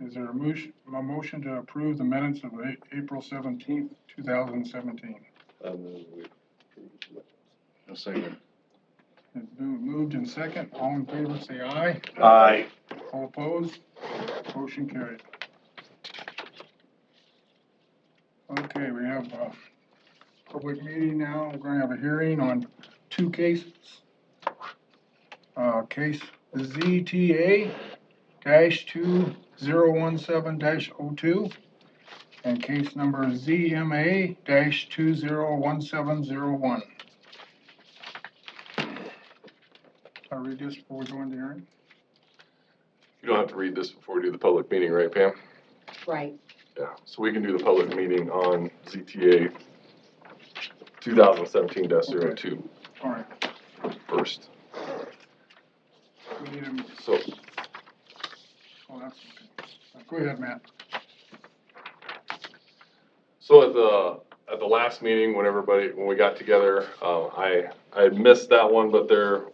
Is there a motion to approve the minutes of April 17th, 2017? A second. It's been moved in second. All in favor, say aye. Aye. All opposed? Motion carried. Okay, we have a public meeting now. We're going to have a hearing on two cases. Case ZTA-2017-02 and case number ZMA-201701. I'll read this before we go into hearing. You don't have to read this before we do the public meeting, right, Pam? Right. Yeah, so we can do the public meeting on ZTA 2017-02 All right. first. We need a, So, oh, that's okay. Go ahead, Matt. so at the last meeting, when we got together, I had missed that one, but the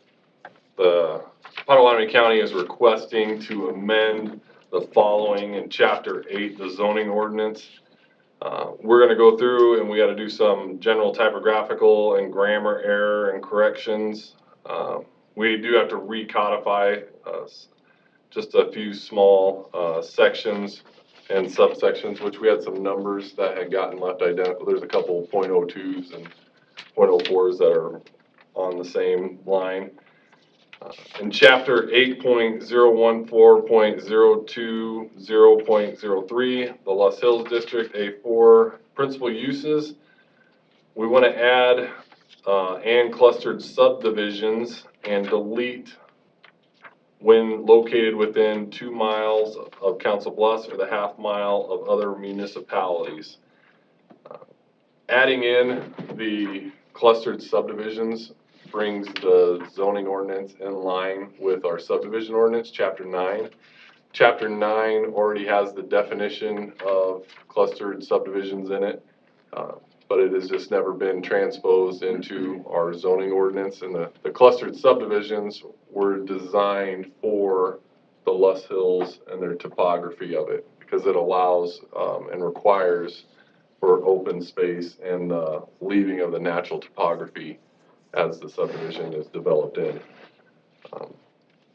Pottawattamie County is requesting to amend the following in Chapter 8, the zoning ordinance. We're gonna go through and we gotta do some general typographical and grammar error and corrections. We do have to recodify just a few small sections and subsections, which we had some numbers that had gotten left identical. There's a couple .02s and .04s that are on the same line. In Chapter 8.014.020.03, the Los Hills District A4 principal uses, we want to add and clustered subdivisions and delete when located within 2 miles of Council Bluffs or the half mile of other municipalities. Adding in the clustered subdivisions brings the zoning ordinance in line with our subdivision ordinance, Chapter 9. Chapter 9 already has the definition of clustered subdivisions in it, but it has just never been transposed into our zoning ordinance. And the clustered subdivisions were designed for the Los Hills and their topography of it, because it allows and requires for open space and leaving of the natural topography as the subdivision is developed in.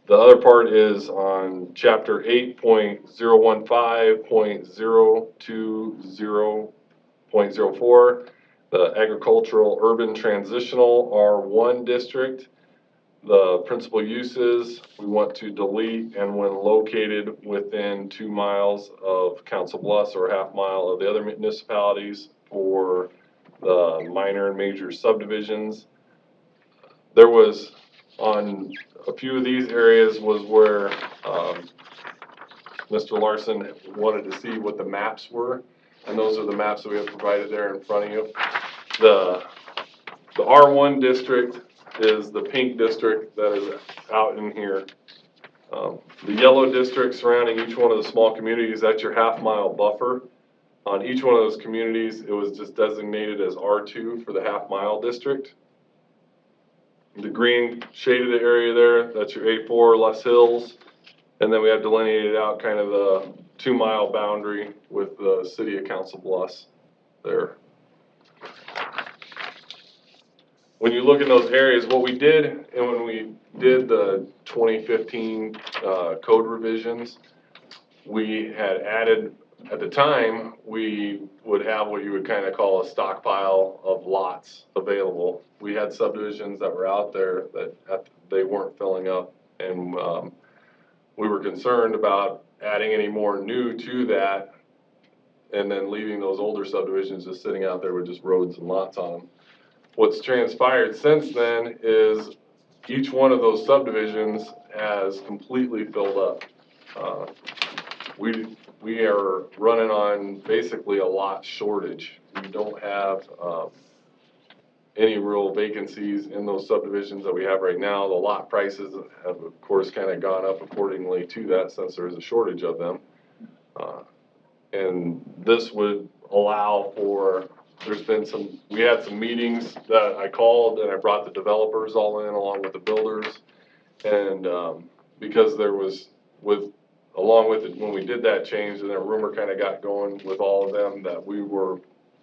The other part is on Chapter 8.015.020.04, the agricultural urban transitional R1 district. The principal uses we want to delete and when located within 2 miles of Council Bluffs or a half mile of the other municipalities for the minor and major subdivisions. There was, on a few of these areas was where Mr. Larson wanted to see what the maps were, and those are the maps that we have provided there in front of you. The R1 district is the pink district that is out in here. The yellow district surrounding each one of the small communities, that's your half mile buffer. On each one of those communities, it was just designated as R2 for the half mile district. The green shaded area there, that's your A4 Los Hills. And then we have delineated out kind of the 2 mile boundary with the city of Council Bluffs there. When you look in those areas, what we did, and when we did the 2015 code revisions, we had added, at the time, we would have what you would kind of call a stockpile of lots available. We had subdivisions that were out there that they weren't filling up, and we were concerned about adding any more new to that and then leaving those older subdivisions just sitting out there with just roads and lots on them. What's transpired since then is each one of those subdivisions has completely filled up. We are running on basically a lot shortage. We don't have any real vacancies in those subdivisions that we have right now. The lot prices have, of course, kind of gone up accordingly to that since there is a shortage of them. And this would allow for, we had some meetings that I called and I brought the developers all in along with the builders. And because there was, with along with it, when we did that change, and then a rumor kind of got going with all of them that we were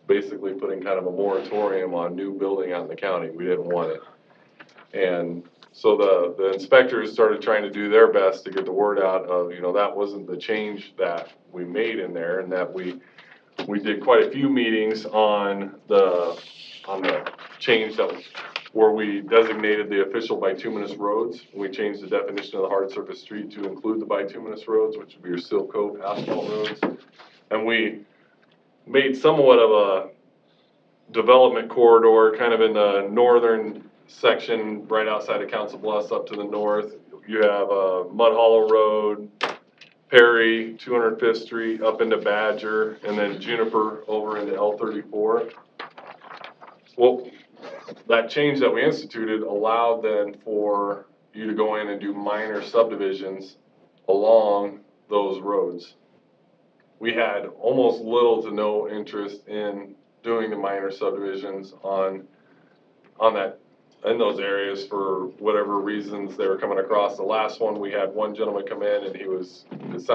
basically putting kind of a moratorium on new building out in the county. We didn't want it. And so the inspectors started trying to do their best to get the word out of, that wasn't the change that we made in there, and that we did quite a few meetings on the change that was, where we designated the official bituminous roads. We changed the definition of the hard surface street to include the bituminous roads, which would be your seal coat asphalt roads. And we made somewhat of a development corridor kind of in the northern section right outside of Council Bluffs up to the north. You have Mud Hollow Road, Perry, 205th Street up into Badger, and then Juniper over into L34. Well, that change that we instituted allowed then for you to go in and do minor subdivisions along those roads. We had almost little to no interest in doing the minor subdivisions on that, in those areas for whatever reasons they were coming across. The last one, we had one gentleman come in and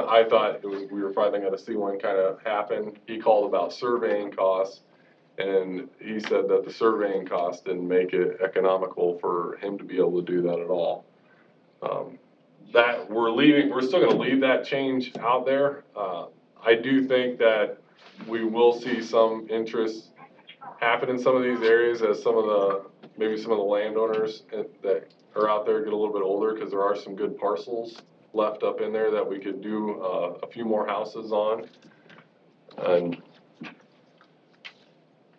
I thought we were finally gonna see one kind of happen. He called about surveying costs, and he said that the surveying cost didn't make it economical for him to be able to do that at all. That we're still gonna leave that change out there. I do think that we will see some interest happen in some of these areas as maybe some of the landowners that are out there get a little bit older, because there are some good parcels left up in there that we could do a few more houses on. And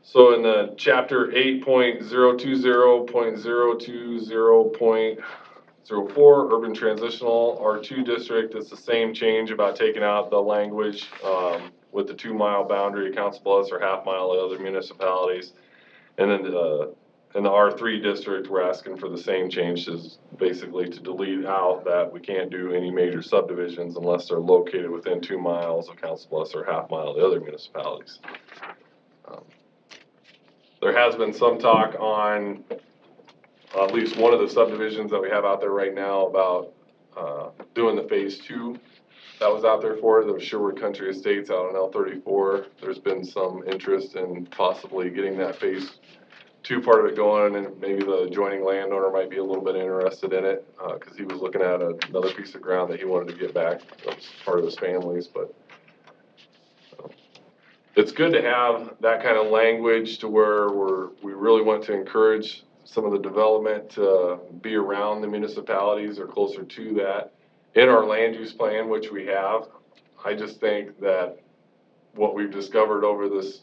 so in the chapter 8.020.020.04 urban transitional R2 district, it's the same change about taking out the language with the 2-mile boundary of Council Bluffs or half-mile of other municipalities. And then in the R3 district, we're asking for the same changes, basically to delete out that we can't do any major subdivisions unless they're located within 2 miles of Council Bluffs or half-mile of the other municipalities. There has been some talk on at least one of the subdivisions that we have out there right now about doing the phase 2 that was out there for it. There was Sherwood Country Estates out on L34. There's been some interest in possibly getting that phase 2 part of it going, and maybe the adjoining landowner might be a little bit interested in it because he was looking at another piece of ground that he wanted to get back. That was part of his family's, but it's good to have that kind of language to where we really want to encourage some of the development to be around the municipalities or closer to that in our land use plan, which we have. I just think that what we've discovered over this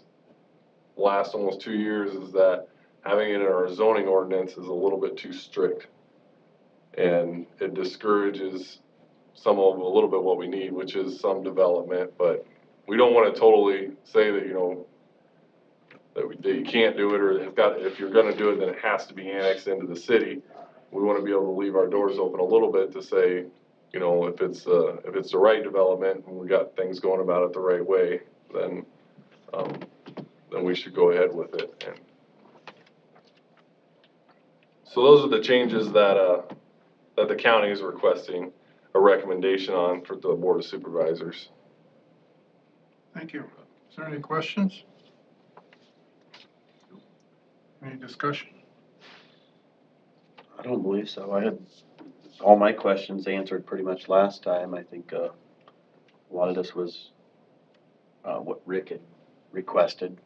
last almost 2 years is that having it in our zoning ordinance is a little bit too strict. And it discourages a little bit what we need, which is some development, but we don't want to totally say that, that you can't do it, or if you're going to do it, then it has to be annexed into the city. We want to be able to leave our doors open a little bit to say, if it's the right development and we got things going about it the right way, then we should go ahead with it. And so those are the changes that the county is requesting a recommendation on for the Board of Supervisors. Thank you. Is there any questions? Any discussion? I don't believe so. I had all my questions answered pretty much last time. I think a lot of this was what Rick had requested,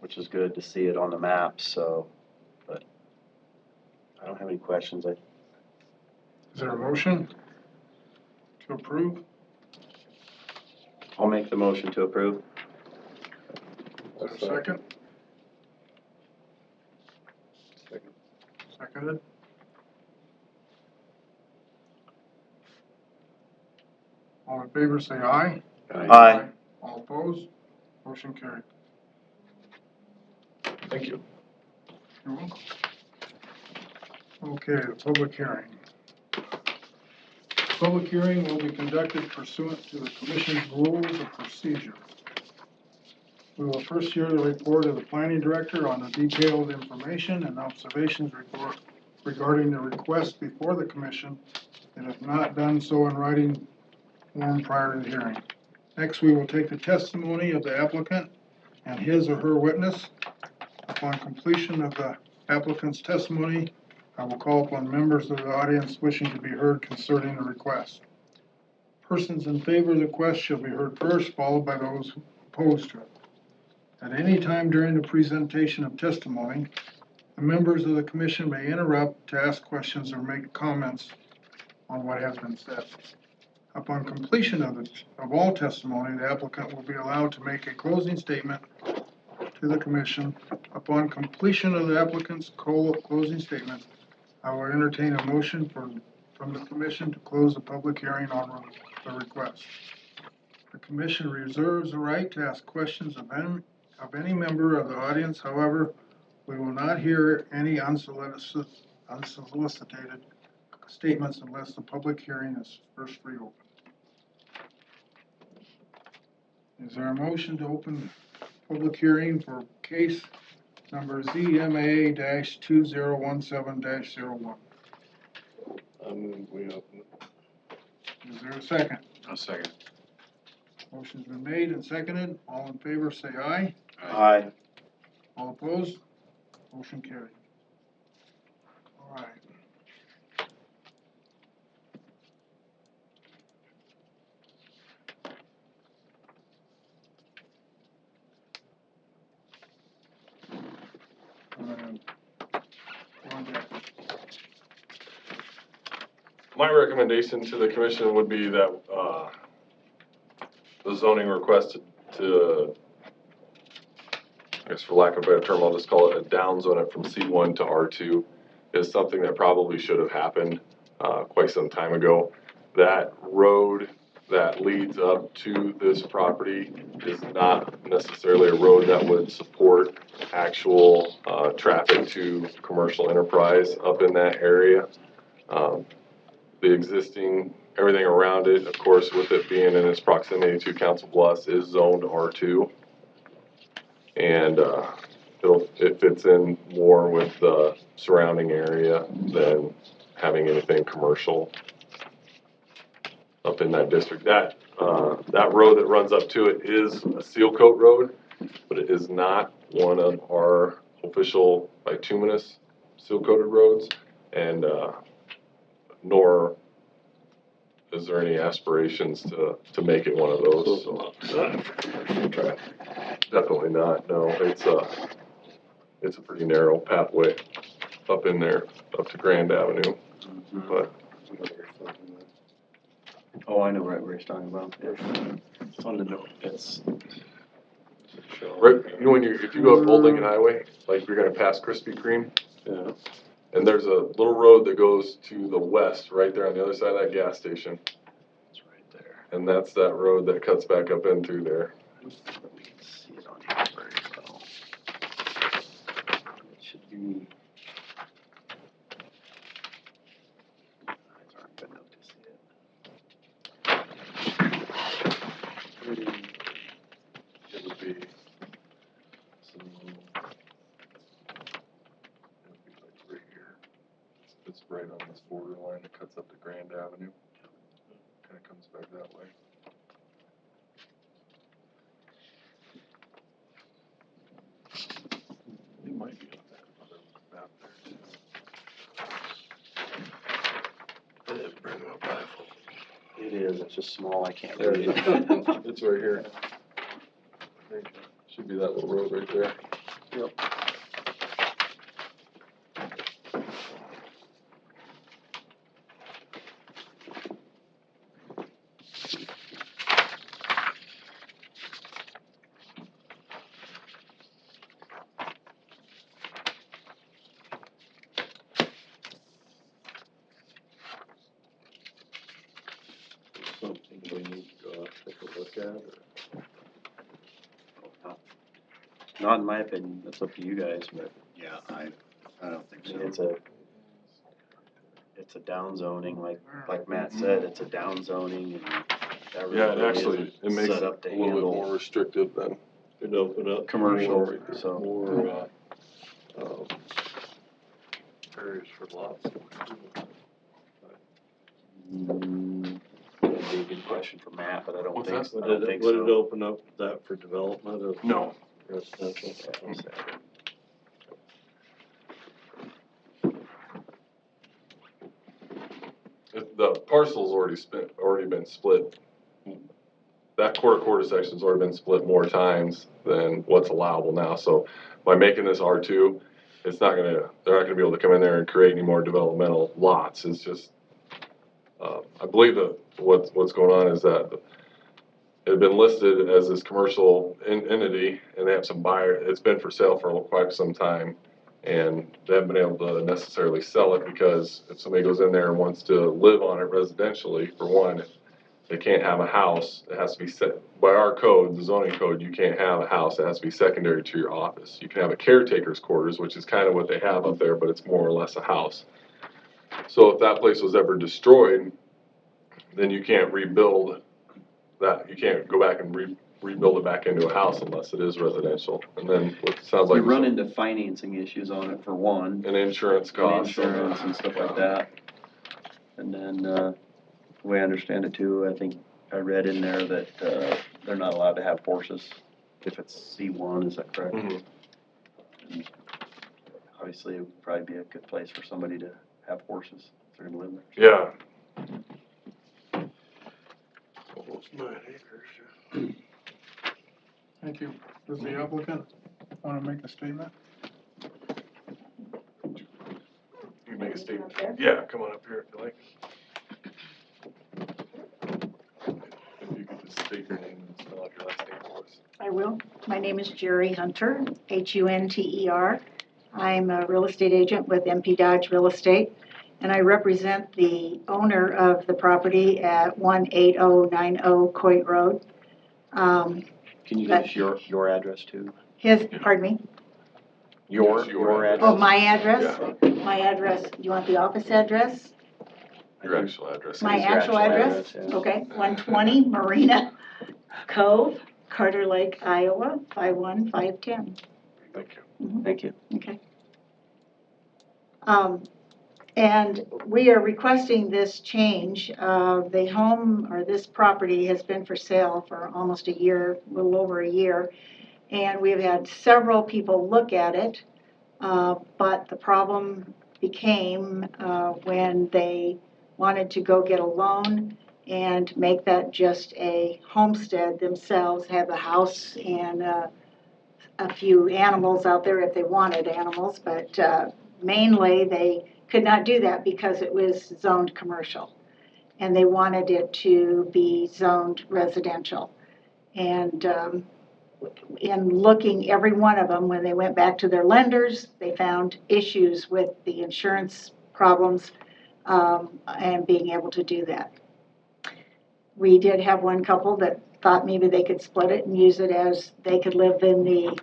which is good to see it on the map. So, but I don't have any questions. Is there a motion to approve? I'll make the motion to approve. Is there a second? Seconded. All in favor, say aye. Aye. All opposed? Motion carried. Thank you. You're welcome. Okay, the public hearing. Public hearing will be conducted pursuant to the Commission's rules of procedure. We will first hear the report of the planning director on the detailed information and observations report regarding the request before the commission, and if not done so in writing, form prior to the hearing. Next, we will take the testimony of the applicant and his or her witness. Upon completion of the applicant's testimony, I will call upon members of the audience wishing to be heard concerning the request. Persons in favor of the request shall be heard first, followed by those opposed to it. At any time during the presentation of testimony, the members of the commission may interrupt to ask questions or make comments on what has been said. Upon completion of all testimony, the applicant will be allowed to make a closing statement to the commission. Upon completion of the applicant's closing statement, I will entertain a motion from the commission to close the public hearing on the request. The commission reserves the right to ask questions of any member of the audience. However, we will not hear any unsolicited statements unless the public hearing is first reopened. Is there a motion to open public hearing for case number ZMA-2017-01? We open it. Is there a second? I'll second. Motion's been made and seconded. All in favor say aye. Aye. All opposed? Motion carried. All right. My recommendation to the commission would be that, the zoning request to, I guess for lack of a better term, I'll just call it a down zone it from C1 to R2 is something that probably should have happened, quite some time ago. That road that leads up to this property is not necessarily a road that would support actual, traffic to commercial enterprise up in that area. The existing, everything around it, of course, with it being in its proximity to Council Bluffs, is zoned R2. And it fits in more with the surrounding area than having anything commercial up in that district. That road that runs up to it is a seal coat road, but it is not one of our official bituminous seal coated roads, and nor is there any aspirations to make it one of those. So, definitely not. No, it's a pretty narrow pathway up in there, up to Grand Avenue. But Oh, I know right where he's talking about. It's on the note. It's right, you know, if you go up Old Lincoln Highway, like you're gonna pass Krispy Kreme, yeah. and there's a little road that goes to the west, right there on the other side of that gas station, It's right there. and that's that road that cuts back up in through there. Let me see it on here very well. It should be. Eyes aren't good enough to see it. It would be some, it would be like right here. It's right on this borderline that cuts up to Grand Avenue. Kind of comes back that way. It might be on that other map there too. Bring up rifle. It is, it's just small, I can't There read it it. is. It's right here. Should be that little road right there. Yep. Something we need to go take a look at, or? Not in my opinion, that's up to you guys, but Yeah, I don't think so. it's a down zoning, like Matt said, it's a down zoning and that Yeah, it really actually, isn't it makes set it up to a little bit more handle restrictive than. It'd open up. commercial, More, so. more, areas for lots. Mm, yeah, they be a question for Matt, but I don't What's think, that? I don't think Would it so. open up that for development of No, residential? the parcel's already been split. That quarter section's already been split more times than what's allowable now, so by making this R2, they're not gonna be able to come in there and create any more developmental lots, it's just, I believe that what's going on is that it had been listed as this commercial entity, and they have some buyer, it's been for sale for quite some time, and they haven't been able to necessarily sell it, because if somebody goes in there and wants to live on it residentially, for one, they can't have a house, it has to be set, by our code, the zoning code, you can't have a house, it has to be secondary to your office. You can have a caretaker's quarters, which is kind of what they have up there, but it's more or less a house. So if that place was ever destroyed, then you can't rebuild that, you can't go back and rebuild it back into a house unless it is residential. And then what sounds like We run into financing issues on it for one, an insurance and cost. insurance and stuff like that. And then, the way I understand it too, I think I read in there that, they're not allowed to have horses if it's C1, is that correct? Mhm. Obviously, it would probably be a good place for somebody to have horses if they're gonna live there. Yeah, Almost 9 acres. Thank you. Does the applicant want to make a statement? you can make a statement. Yeah, come on up here if you like. If you could just state your name and spell out your last name for us. I will. My name is Jerry Hunter, Hunter. I'm a real estate agent with MP Dodge Real Estate, and I represent the owner of the property at 18090 Coit Road. Can you give us your address too? Pardon me? Your address. Oh, my address? Yeah, My address, do you want the office address? your actual address. My Your actual actual address? address, yeah. Okay, 120 Marina Cove, Carter Lake, Iowa, 51510. Thank you. Thank you. Okay. And we are requesting this change. The home or this property has been for sale for almost a year, a little over a year. And we've had several people look at it. But the problem became when they wanted to go get a loan and make that just a homestead themselves, have a house and a few animals out there if they wanted animals, but mainly they could not do that because it was zoned commercial. And they wanted it to be zoned residential. And in looking every one of them, when they went back to their lenders, they found issues with the insurance problems and being able to do that. We did have one couple that thought maybe they could split it and use it as they could live in the,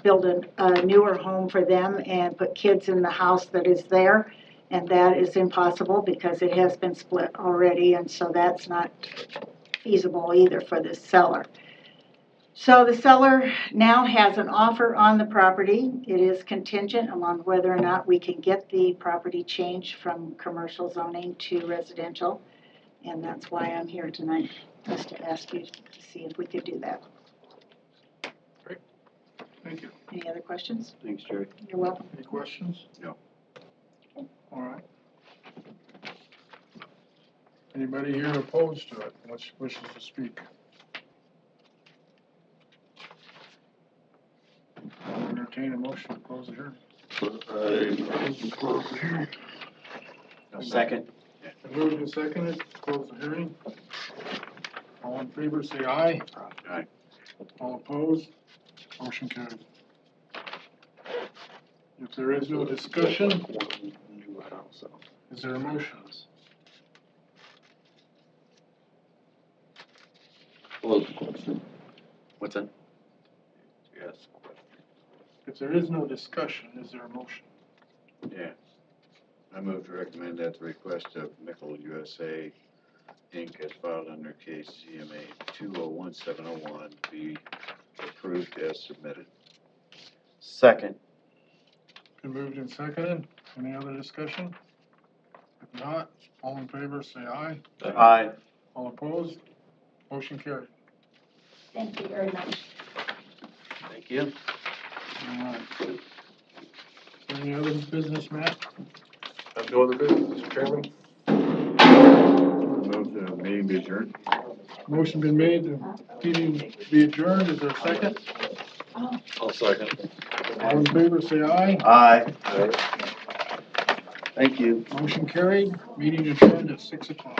build a newer home for them and put kids in the house that is there. And that is impossible because it has been split already, and so that's not feasible either for the seller. So the seller now has an offer on the property. It is contingent on whether or not we can get the property changed from commercial zoning to residential. And that's why I'm here tonight, just to ask you to see if we could do that. Thank you. Any other questions? Thanks, Jerry. You're welcome. Any questions? No. All right. Anybody here opposed to it, which wishes to speak? I'll entertain a motion to close the hearing. Second. Moved and seconded, to close the hearing. All in favor, say aye. Aye. All opposed, motion carried. If there is no discussion, is there a motion? What's that? Yes. If there is no discussion, is there a motion? Yeah. I move to recommend that the request of Mickle USA Inc. as filed under case CMA 201701 be approved as submitted. Second. Been moved and seconded. Any other discussion? If not, all in favor, say aye. Aye. All opposed, Motion carried. Thank you very much. Thank you. All right. Any other business, Matt? Have no other business, Mr. Chairman? Move the meeting be adjourned. Motion been made, the meeting be adjourned. Is there a second? I'll second. All in favor, say aye. Aye. Thank you. Motion carried. Meeting adjourned at 6:00.